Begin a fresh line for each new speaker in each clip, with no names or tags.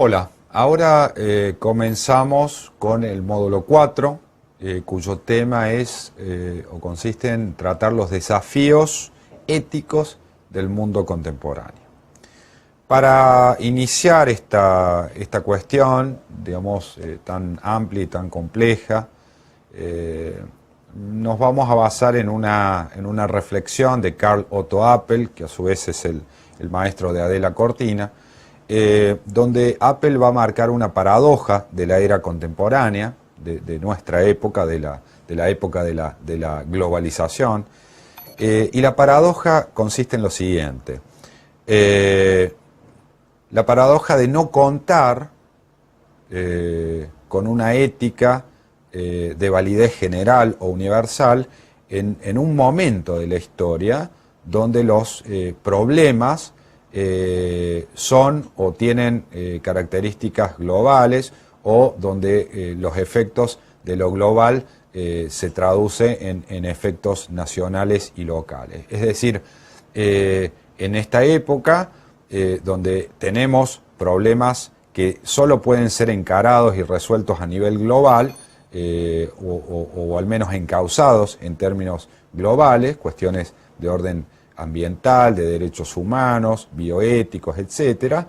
Hola, ahora comenzamos con el módulo 4, cuyo tema es o consiste en tratar los desafíos éticos del mundo contemporáneo. Para iniciar esta cuestión, digamos, tan amplia y tan compleja, nos vamos a basar en una reflexión de Carl Otto Appel, que a su vez es el maestro de Adela Cortina, donde Appel va a marcar una paradoja de la era contemporánea, de nuestra época, de la época de la globalización. Y la paradoja consiste en lo siguiente. La paradoja de no contar con una ética de validez general o universal en un momento de la historia donde los problemas son o tienen características globales o donde los efectos de lo global se traduce en efectos nacionales y locales. Es decir, en esta época donde tenemos problemas que solo pueden ser encarados y resueltos a nivel global, o al menos encauzados en términos globales, cuestiones de orden ambiental, de derechos humanos, bioéticos, etc.,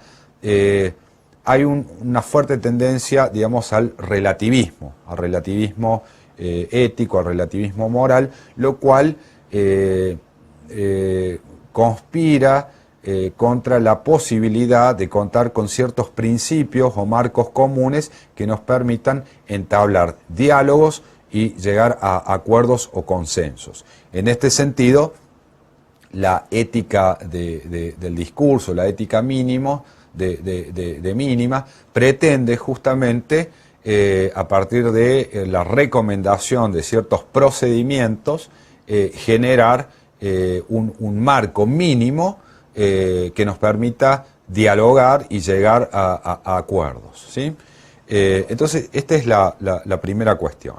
hay una fuerte tendencia, digamos, al relativismo ético, al relativismo moral, lo cual conspira contra la posibilidad de contar con ciertos principios o marcos comunes que nos permitan entablar diálogos y llegar a acuerdos o consensos. En este sentido, la ética del discurso, la ética mínima, pretende justamente, a partir de la recomendación de ciertos procedimientos, generar un marco mínimo que nos permita dialogar y llegar a acuerdos, ¿sí? Entonces, esta es la primera cuestión.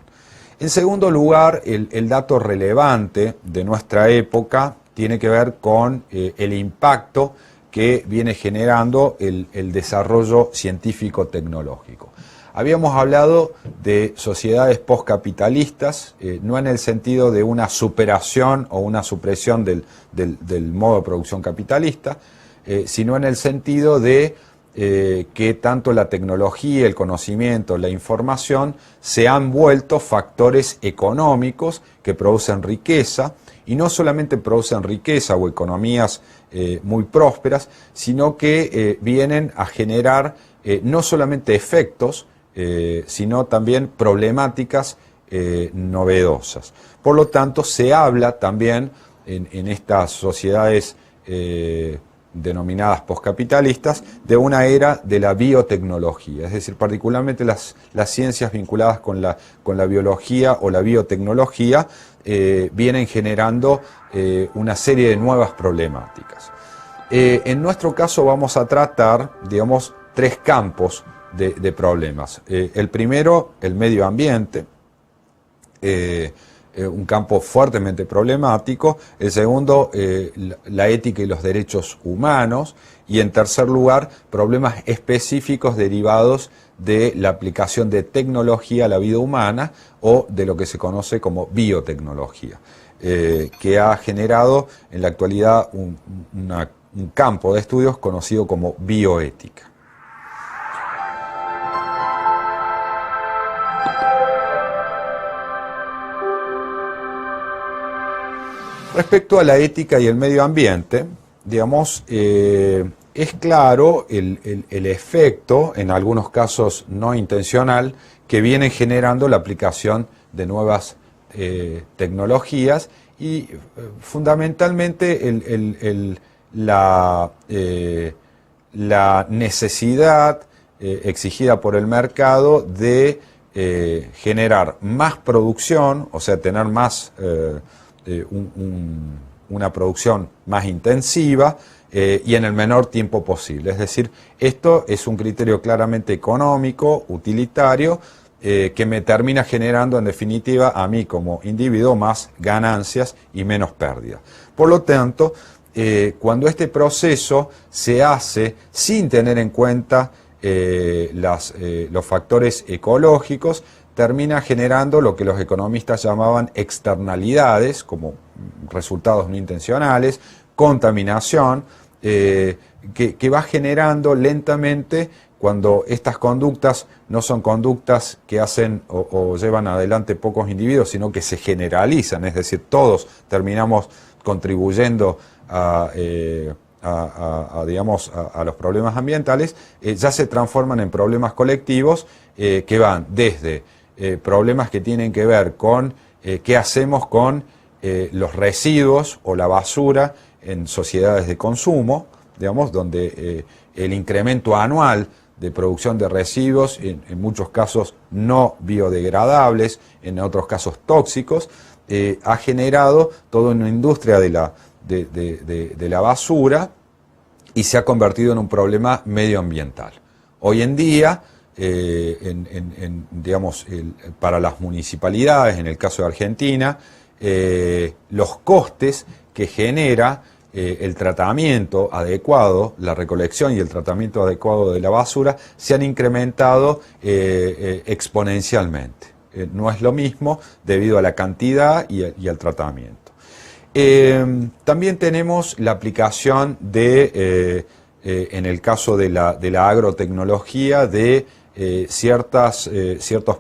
En segundo lugar, el dato relevante de nuestra época tiene que ver con el impacto que viene generando el desarrollo científico-tecnológico. Habíamos hablado de sociedades postcapitalistas, no en el sentido de una superación o una supresión del modo de producción capitalista, sino en el sentido de que tanto la tecnología, el conocimiento, la información se han vuelto factores económicos que producen riqueza, y no solamente producen riqueza o economías muy prósperas, sino que vienen a generar no solamente efectos, sino también problemáticas novedosas. Por lo tanto, se habla también en estas sociedades denominadas postcapitalistas de una era de la biotecnología, es decir, particularmente las ciencias vinculadas con la biología o la biotecnología vienen generando una serie de nuevas problemáticas. En nuestro caso vamos a tratar, digamos, tres campos de problemas. El primero, el medio ambiente, un campo fuertemente problemático. El segundo, la ética y los derechos humanos. Y en tercer lugar, problemas específicos derivados de la aplicación de tecnología a la vida humana o de lo que se conoce como biotecnología, que ha generado en la actualidad un campo de estudios conocido como bioética. Respecto a la ética y el medio ambiente, digamos, es claro el efecto, en algunos casos no intencional, que viene generando la aplicación de nuevas tecnologías y fundamentalmente la necesidad exigida por el mercado de generar más producción, o sea, tener más una producción más intensiva y en el menor tiempo posible. Es decir, esto es un criterio claramente económico, utilitario, que me termina generando en definitiva a mí como individuo más ganancias y menos pérdidas. Por lo tanto, cuando este proceso se hace sin tener en cuenta los factores ecológicos, termina generando lo que los economistas llamaban externalidades, como resultados no intencionales, contaminación, que va generando lentamente, cuando estas conductas no son conductas que hacen o llevan adelante pocos individuos, sino que se generalizan, es decir, todos terminamos contribuyendo digamos, a los problemas ambientales, ya se transforman en problemas colectivos que van desde problemas que tienen que ver con qué hacemos con los residuos o la basura en sociedades de consumo, digamos, donde el incremento anual de producción de residuos, en muchos casos no biodegradables, en otros casos tóxicos, ha generado toda una industria de la basura y se ha convertido en un problema medioambiental. Hoy en día, digamos, para las municipalidades, en el caso de Argentina, los costes que genera el tratamiento adecuado, la recolección y el tratamiento adecuado de la basura se han incrementado exponencialmente. No es lo mismo debido a la cantidad y al tratamiento. También tenemos la aplicación en el caso de la agrotecnología, de ciertos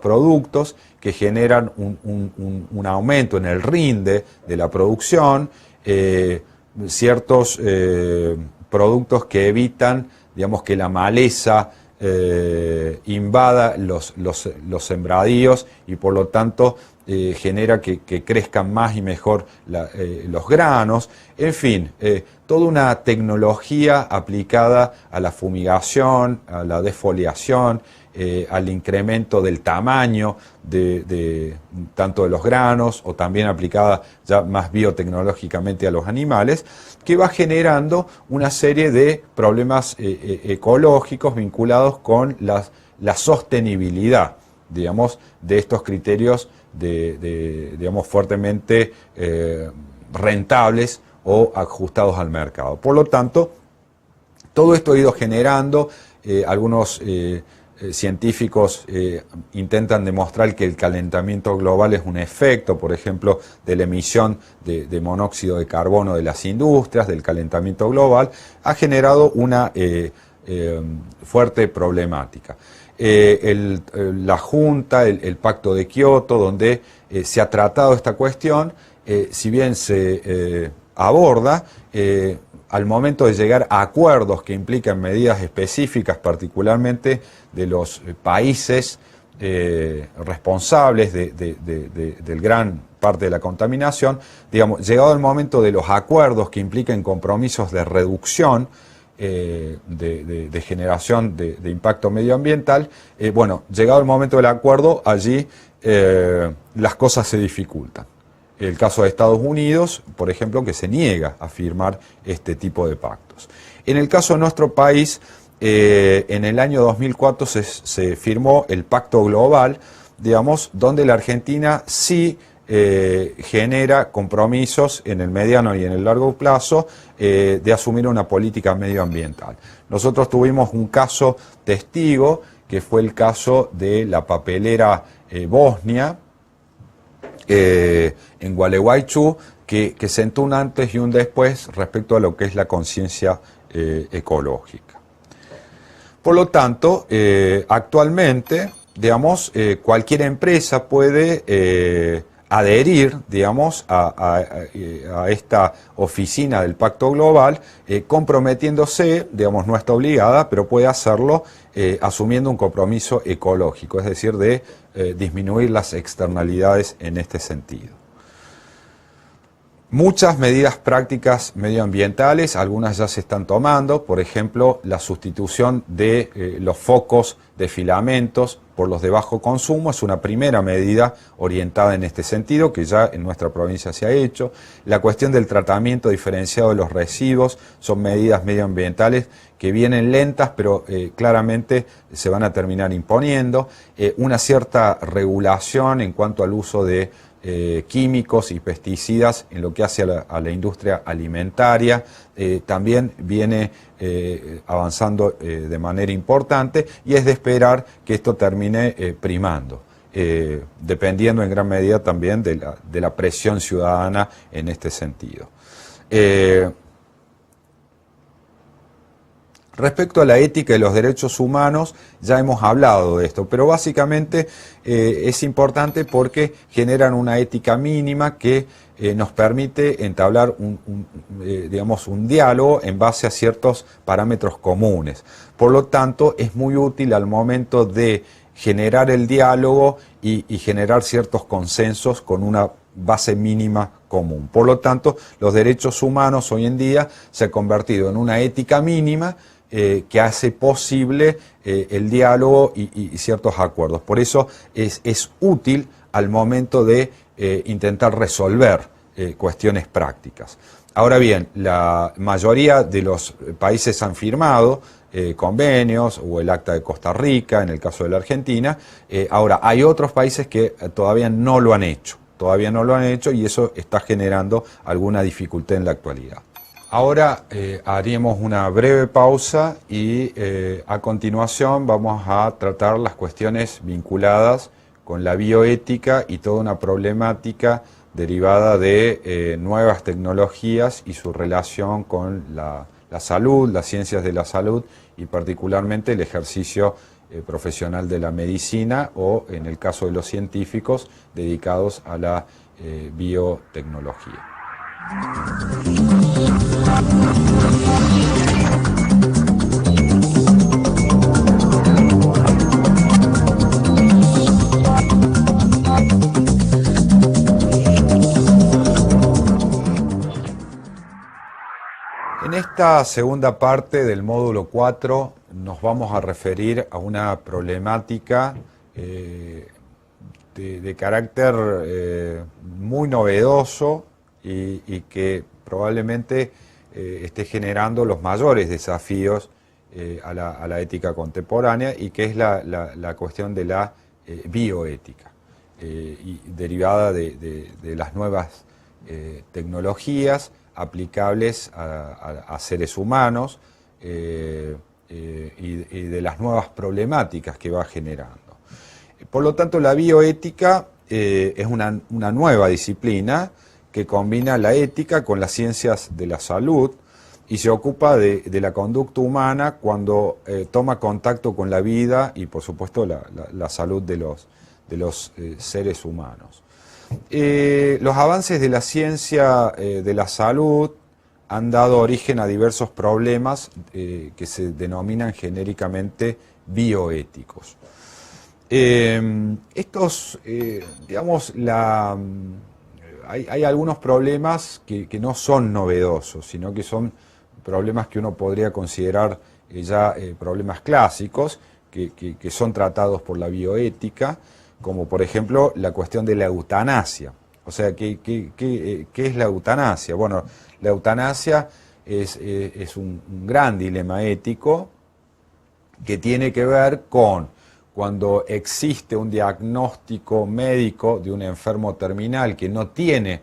productos que generan un aumento en el rinde de la producción, ciertos productos que evitan, digamos, que la maleza invada los sembradíos y por lo tanto genera que crezcan más y mejor los granos. En fin, toda una tecnología aplicada a la fumigación, a la defoliación, al incremento del tamaño tanto de los granos, o también aplicada ya más biotecnológicamente a los animales, que va generando una serie de problemas ecológicos vinculados con la sostenibilidad, digamos, de estos criterios digamos, fuertemente rentables o ajustados al mercado. Por lo tanto, todo esto ha ido generando, algunos científicos intentan demostrar que el calentamiento global es un efecto, por ejemplo, de la emisión de monóxido de carbono de las industrias, del calentamiento global, ha generado una fuerte problemática. La Junta, el Pacto de Kioto, donde se ha tratado esta cuestión, si bien se aborda, al momento de llegar a acuerdos que implican medidas específicas, particularmente de los países responsables del gran parte de la contaminación, digamos, llegado el momento de los acuerdos que impliquen compromisos de reducción de generación de impacto medioambiental, bueno, llegado el momento del acuerdo, allí las cosas se dificultan. El caso de Estados Unidos, por ejemplo, que se niega a firmar este tipo de pactos. En el caso de nuestro país, en el año 2004 se firmó el Pacto Global, digamos, donde la Argentina sí genera compromisos en el mediano y en el largo plazo de asumir una política medioambiental. Nosotros tuvimos un caso testigo, que fue el caso de la papelera Bosnia, en Gualeguaychú, que sentó un antes y un después respecto a lo que es la conciencia ecológica. Por lo tanto, actualmente, digamos, cualquier empresa puede adherir, digamos, a esta oficina del Pacto Global, comprometiéndose, digamos, no está obligada, pero puede hacerlo asumiendo un compromiso ecológico, es decir, de disminuir las externalidades en este sentido. Muchas medidas prácticas medioambientales, algunas ya se están tomando, por ejemplo, la sustitución de los focos de filamentos por los de bajo consumo es una primera medida orientada en este sentido, que ya en nuestra provincia se ha hecho. La cuestión del tratamiento diferenciado de los residuos son medidas medioambientales que vienen lentas, pero claramente se van a terminar imponiendo. Una cierta regulación en cuanto al uso de químicos y pesticidas en lo que hace a la industria alimentaria, también viene avanzando de manera importante, y es de esperar que esto termine primando, dependiendo en gran medida también de la presión ciudadana en este sentido. Respecto a la ética y los derechos humanos, ya hemos hablado de esto, pero básicamente es importante porque generan una ética mínima que nos permite entablar digamos, un diálogo en base a ciertos parámetros comunes. Por lo tanto, es muy útil al momento de generar el diálogo y generar ciertos consensos con una base mínima común. Por lo tanto, los derechos humanos hoy en día se han convertido en una ética mínima que hace posible el diálogo y ciertos acuerdos. Por eso es útil al momento de intentar resolver cuestiones prácticas. Ahora bien, la mayoría de los países han firmado convenios, o el Acta de Costa Rica, en el caso de la Argentina. Ahora, hay otros países que todavía no lo han hecho. Y eso está generando alguna dificultad en la actualidad. Ahora haríamos una breve pausa y a continuación vamos a tratar las cuestiones vinculadas con la bioética y toda una problemática derivada de nuevas tecnologías y su relación con la salud, las ciencias de la salud y particularmente el ejercicio profesional de la medicina, o en el caso de los científicos dedicados a la biotecnología. En esta segunda parte del módulo 4 nos vamos a referir a una problemática de carácter muy novedoso y que probablemente esté generando los mayores desafíos a la ética contemporánea, y que es la cuestión de la bioética, y derivada de las nuevas tecnologías aplicables a seres humanos y de las nuevas problemáticas que va generando. Por lo tanto, la bioética es una nueva disciplina que combina la ética con las ciencias de la salud y se ocupa de la conducta humana cuando toma contacto con la vida y, por supuesto, la salud de los seres humanos. Los avances de la ciencia de la salud han dado origen a diversos problemas que se denominan genéricamente bioéticos. Digamos, hay algunos problemas que no son novedosos, sino que son problemas que uno podría considerar ya problemas clásicos, que son tratados por la bioética, como por ejemplo la cuestión de la eutanasia. O sea, ¿qué es la eutanasia? Bueno, la eutanasia es un gran dilema ético que tiene que ver con cuando existe un diagnóstico médico de un enfermo terminal que no tiene,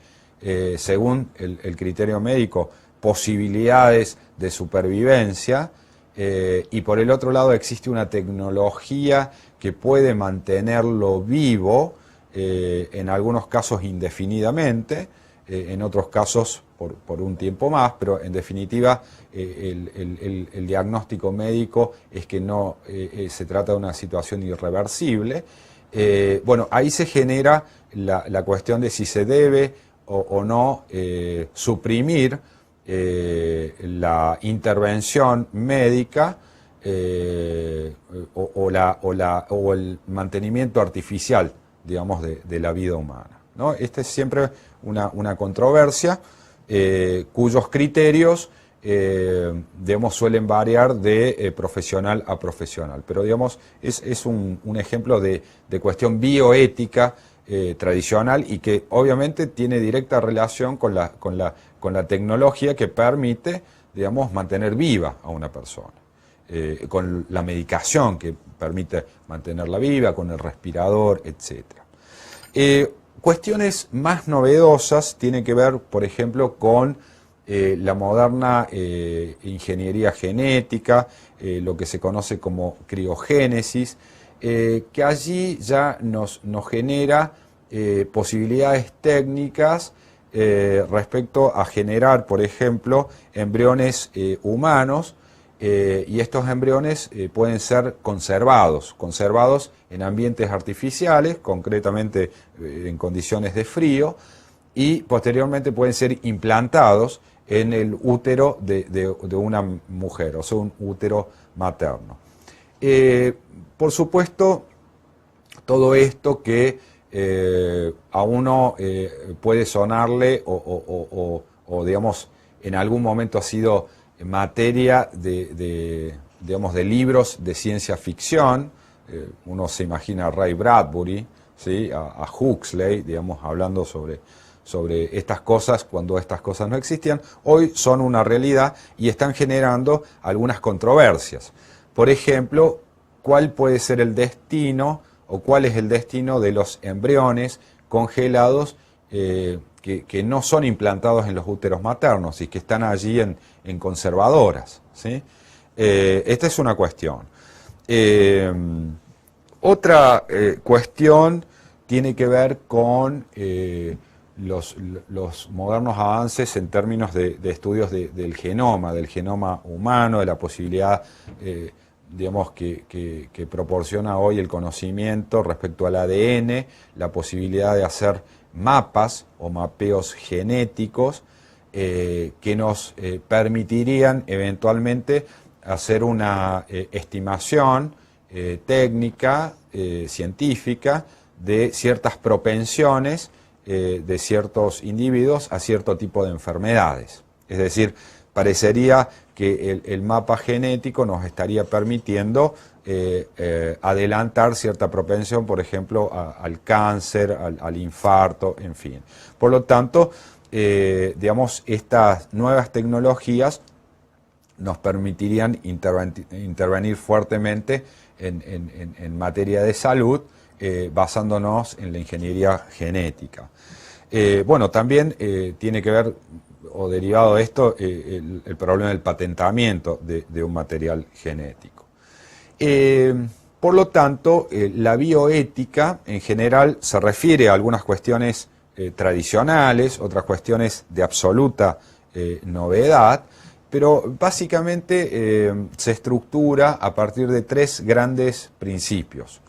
según el criterio médico, posibilidades de supervivencia, y por el otro lado existe una tecnología que puede mantenerlo vivo, en algunos casos indefinidamente, en otros casos por un tiempo más, pero en definitiva el diagnóstico médico es que no se trata de una situación irreversible. Bueno, ahí se genera la cuestión de si se debe o no suprimir la intervención médica o el mantenimiento artificial, digamos, de la vida humana, ¿no? Esta es siempre una controversia cuyos criterios digamos, suelen variar de profesional a profesional, pero digamos, es un ejemplo de cuestión bioética tradicional, y que obviamente tiene directa relación con la tecnología que permite, digamos, mantener viva a una persona, con la medicación que permite mantenerla viva, con el respirador, etc. Cuestiones más novedosas tienen que ver, por ejemplo, con la moderna ingeniería genética, lo que se conoce como criogénesis, que allí ya nos genera posibilidades técnicas respecto a generar, por ejemplo, embriones humanos, y estos embriones pueden ser conservados en ambientes artificiales, concretamente en condiciones de frío, y posteriormente pueden ser implantados en el útero de una mujer, o sea, un útero materno. Por supuesto, todo esto que a uno puede sonarle o, digamos, en algún momento ha sido materia digamos, de libros de ciencia ficción. Uno se imagina a Ray Bradbury, ¿sí? a Huxley, digamos, hablando sobre estas cosas cuando estas cosas no existían. Hoy son una realidad y están generando algunas controversias. Por ejemplo, ¿cuál puede ser el destino o cuál es el destino de los embriones congelados que no son implantados en los úteros maternos y que están allí en conservadoras, ¿sí? Esta es una cuestión. Otra cuestión tiene que ver con los modernos avances en términos de estudios del genoma humano, de la posibilidad, digamos, que proporciona hoy el conocimiento respecto al ADN, la posibilidad de hacer mapas o mapeos genéticos que nos permitirían eventualmente hacer una estimación técnica, científica, de ciertas propensiones de ciertos individuos a cierto tipo de enfermedades. Es decir, parecería que el mapa genético nos estaría permitiendo adelantar cierta propensión, por ejemplo, al cáncer, al infarto, en fin. Por lo tanto, digamos, estas nuevas tecnologías nos permitirían intervenir fuertemente en materia de salud, basándonos en la ingeniería genética. Bueno, también tiene que ver, o derivado de esto, el problema del patentamiento de un material genético. Por lo tanto, la bioética en general se refiere a algunas cuestiones tradicionales, otras cuestiones de absoluta novedad, pero básicamente se estructura a partir de tres grandes principios.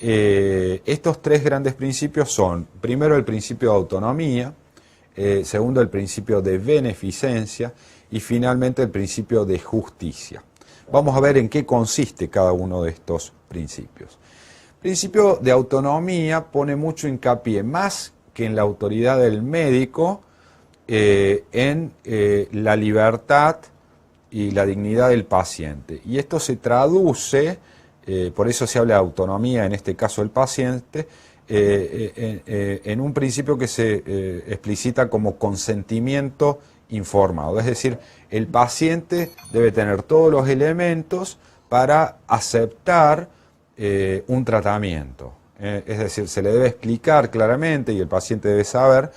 Estos tres grandes principios son, primero, el principio de autonomía, segundo, el principio de beneficencia y finalmente el principio de justicia. Vamos a ver en qué consiste cada uno de estos principios. El principio de autonomía pone mucho hincapié, más que en la autoridad del médico, en la libertad y la dignidad del paciente. Y esto se traduce, por eso se habla de autonomía, en este caso del paciente, en un principio que se explicita como consentimiento informado. Es decir, el paciente debe tener todos los elementos para aceptar un tratamiento. Es decir, se le debe explicar claramente y el paciente debe saber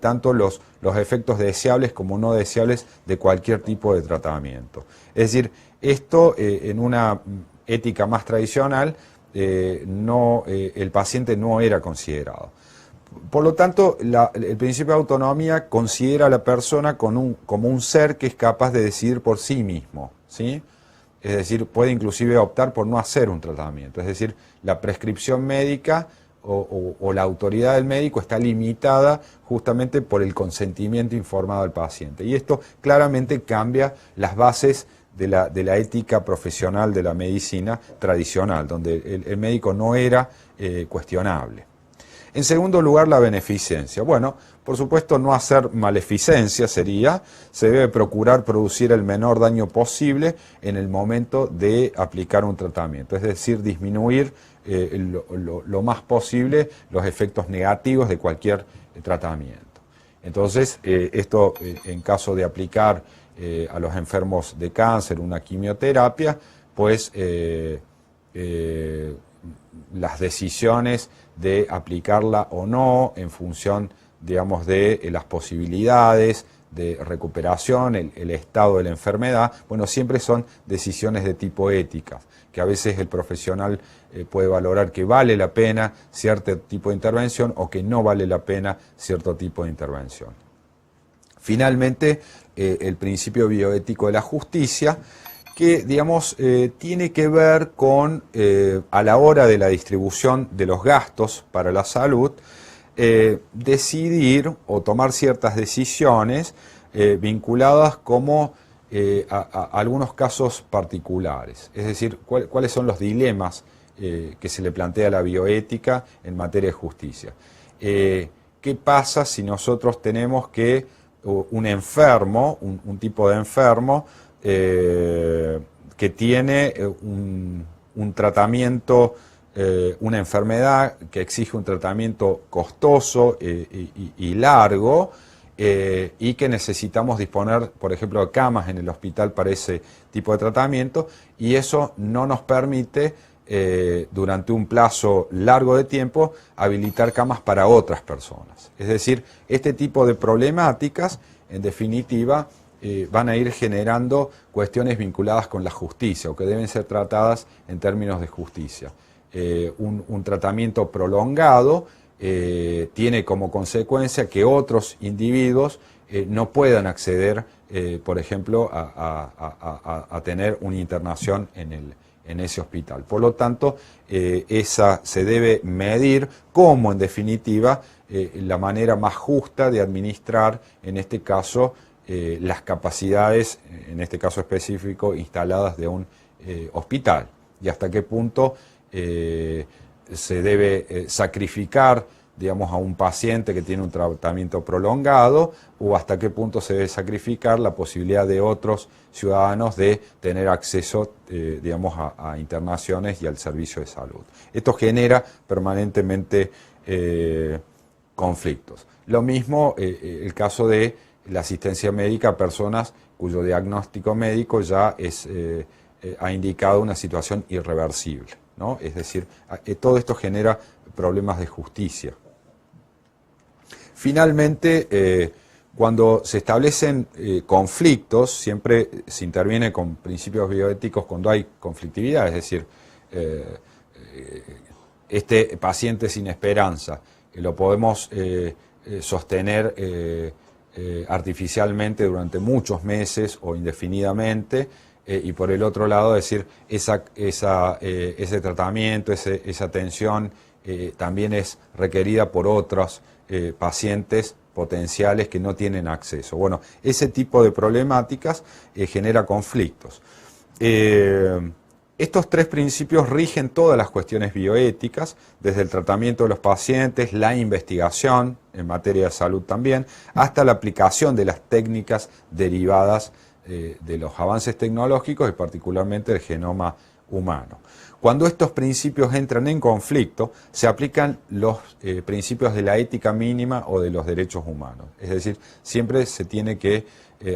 tanto los efectos deseables como no deseables de cualquier tipo de tratamiento. Es decir, esto en una ética más tradicional, el paciente no era considerado. Por lo tanto, el principio de autonomía considera a la persona como un ser que es capaz de decidir por sí mismo, ¿sí? Es decir, puede inclusive optar por no hacer un tratamiento. Es decir, la prescripción médica o la autoridad del médico está limitada justamente por el consentimiento informado del paciente. Y esto claramente cambia las bases de la ética profesional de la medicina tradicional, donde el médico no era cuestionable. En segundo lugar, la beneficencia. Bueno, por supuesto, no hacer maleficencia se debe procurar producir el menor daño posible en el momento de aplicar un tratamiento, es decir, disminuir lo más posible los efectos negativos de cualquier tratamiento. Entonces, esto en caso de aplicar a los enfermos de cáncer una quimioterapia, pues las decisiones de aplicarla o no en función, digamos, de las posibilidades de recuperación, el estado de la enfermedad, bueno, siempre son decisiones de tipo éticas, que a veces el profesional puede valorar que vale la pena cierto tipo de intervención o que no vale la pena cierto tipo de intervención. Finalmente, el principio bioético de la justicia, que, digamos, tiene que ver con, a la hora de la distribución de los gastos para la salud, decidir o tomar ciertas decisiones vinculadas como a algunos casos particulares. Es decir, cuáles son los dilemas que se le plantea a la bioética en materia de justicia. ¿Qué pasa si nosotros tenemos que un enfermo, un tipo de enfermo, que tiene un tratamiento, una enfermedad que exige un tratamiento costoso y largo, y que necesitamos disponer, por ejemplo, de camas en el hospital para ese tipo de tratamiento, y eso no nos permite, durante un plazo largo de tiempo, habilitar camas para otras personas? Es decir, este tipo de problemáticas, en definitiva, van a ir generando cuestiones vinculadas con la justicia o que deben ser tratadas en términos de justicia. Un tratamiento prolongado tiene como consecuencia que otros individuos no puedan acceder, por ejemplo, a tener una internación en ese hospital. Por lo tanto, esa se debe medir como, en definitiva, la manera más justa de administrar, en este caso, las capacidades, en este caso específico, instaladas de un hospital, y hasta qué punto se debe sacrificar, digamos, a un paciente que tiene un tratamiento prolongado, o hasta qué punto se debe sacrificar la posibilidad de otros ciudadanos de tener acceso, digamos, a internaciones y al servicio de salud. Esto genera permanentemente conflictos. Lo mismo el caso de la asistencia médica a personas cuyo diagnóstico médico ya ha indicado una situación irreversible, ¿no? Es decir, todo esto genera problemas de justicia. Finalmente, cuando se establecen conflictos, siempre se interviene con principios bioéticos cuando hay conflictividad, es decir, este paciente sin esperanza, lo podemos sostener artificialmente durante muchos meses o indefinidamente, y por el otro lado decir ese tratamiento, esa atención también es requerida por otros pacientes potenciales que no tienen acceso. Bueno, ese tipo de problemáticas genera conflictos. Estos tres principios rigen todas las cuestiones bioéticas, desde el tratamiento de los pacientes, la investigación en materia de salud también, hasta la aplicación de las técnicas derivadas de los avances tecnológicos y particularmente del genoma humano. Cuando estos principios entran en conflicto, se aplican los principios de la ética mínima o de los derechos humanos. Es decir, siempre se tiene que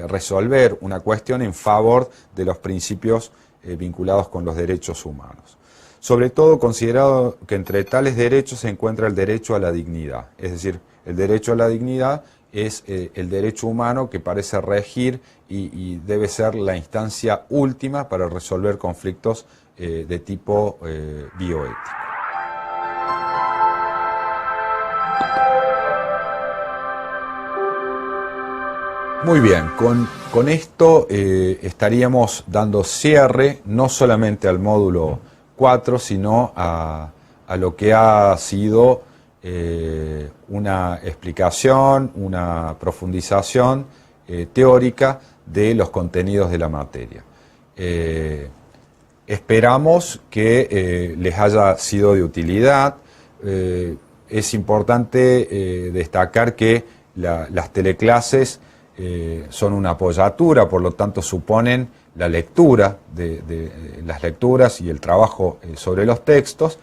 resolver una cuestión en favor de los principios vinculados con los derechos humanos. Sobre todo considerado que entre tales derechos se encuentra el derecho a la dignidad. Es decir, el derecho a la dignidad es el derecho humano que parece regir y debe ser la instancia última para resolver conflictos de tipo bioético. Muy bien, con esto estaríamos dando cierre no solamente al módulo 4, sino a lo que ha sido una explicación, una profundización teórica de los contenidos de la materia. Esperamos que les haya sido de utilidad. Es importante destacar que las teleclases son una apoyatura, por lo tanto suponen la lectura de las lecturas y el trabajo sobre los textos,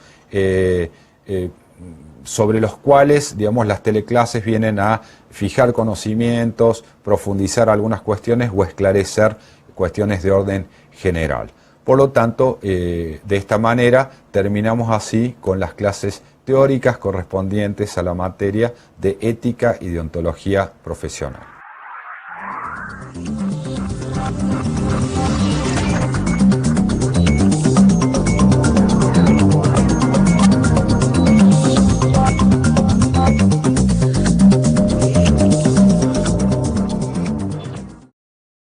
sobre los cuales, digamos, las teleclases vienen a fijar conocimientos, profundizar algunas cuestiones o esclarecer cuestiones de orden general. Por lo tanto, de esta manera terminamos así con las clases teóricas correspondientes a la materia de ética y deontología profesional.